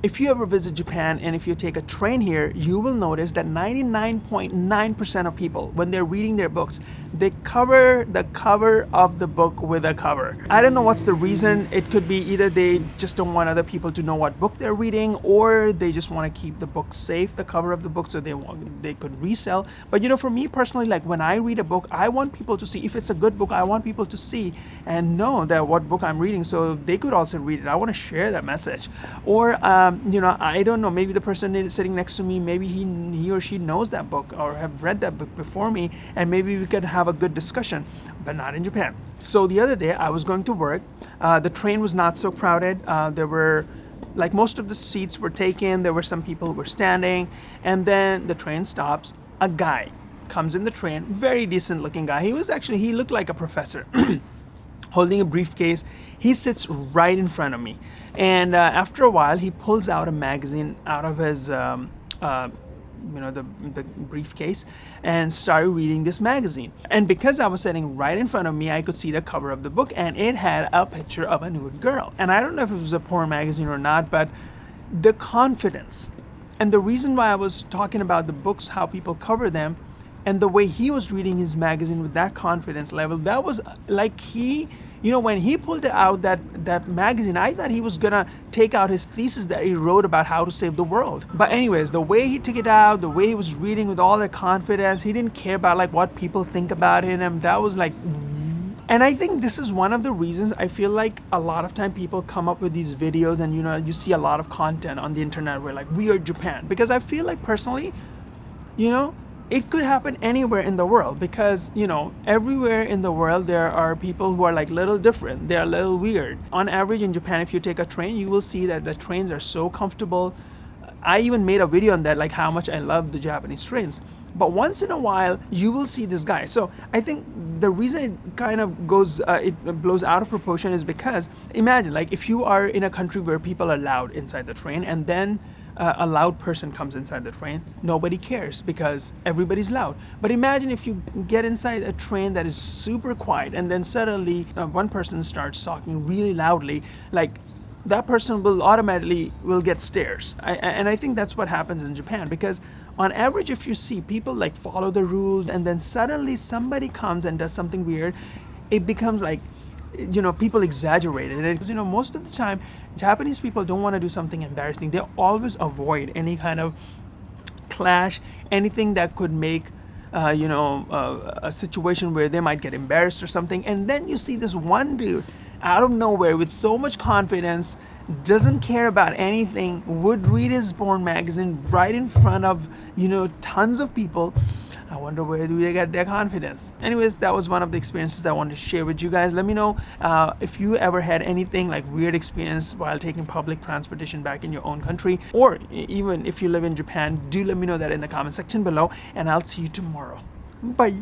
If you ever visit Japan and if you take a train here, you will notice that 99.9% of people, when they're reading their books, they cover the cover of the book with a cover. I don't know what's the reason. It could be either they just don't want other people to know what book they're reading, or they just want to keep the book safe, the cover of the book, so they could resell. But for me personally, like when I read a book, I want people to see. If it's a good book, I want people to see and know that what book I'm reading, so they could also read it. I want to share that message. Or I don't know, maybe the person sitting next to me, maybe he or she knows that book or have read that book before me, and maybe we could have a good discussion, but not in Japan. So the other day I was going to work. The train was not so crowded. There were, like, most of the seats were taken. There were some people who were standing, and then the train stops. A guy comes in the train, very decent looking guy. He looked like a professor. Holding a briefcase. He sits right in front of me, and after a while he pulls out a magazine out of his the briefcase and started reading this magazine. And because I was sitting right in front of me, I could see the cover of the book, and it had a picture of a nude girl. And I don't know if it was a porn magazine or not, but the confidence and the reason why I was talking about the books, how people cover them, and the way he was reading his magazine with that confidence level, that was like when he pulled out that magazine, I thought he was gonna take out his thesis that he wrote about how to save the world. But anyways, the way he took it out, the way he was reading with all that confidence, he didn't care about like what people think about him. That was like, and I think this is one of the reasons I feel like a lot of time people come up with these videos, and you see a lot of content on the internet where like, we are Japan, because I feel like personally, it could happen anywhere in the world, because everywhere in the world there are people who are like little different. They're a little weird. On average in Japan, if you take a train, you will see that the trains are so comfortable. I even made a video on that, like how much I love the Japanese trains. But once in a while you will see this guy. So I think the reason it kind of it blows out of proportion is because imagine, like, if you are in a country where people are loud inside the train, and then a loud person comes inside the train, nobody cares because everybody's loud. But imagine if you get inside a train that is super quiet, and then suddenly one person starts talking really loudly, like that person will automatically get stares. And I think that's what happens in Japan, because on average, if you see people like follow the rules, and then suddenly somebody comes and does something weird, it becomes like, people exaggerate it. Most of the time, Japanese people don't want to do something embarrassing. They always avoid any kind of clash, anything that could make, a situation where they might get embarrassed or something. And then you see this one dude out of nowhere with so much confidence, doesn't care about anything, would read his porn magazine right in front of, tons of people. I wonder where do they get their confidence. Anyways, that was one of the experiences that I wanted to share with you guys. Let me know if you ever had anything like weird experience while taking public transportation back in your own country, or even if you live in Japan. Do let me know that in the comment section below, and I'll see you tomorrow. Bye.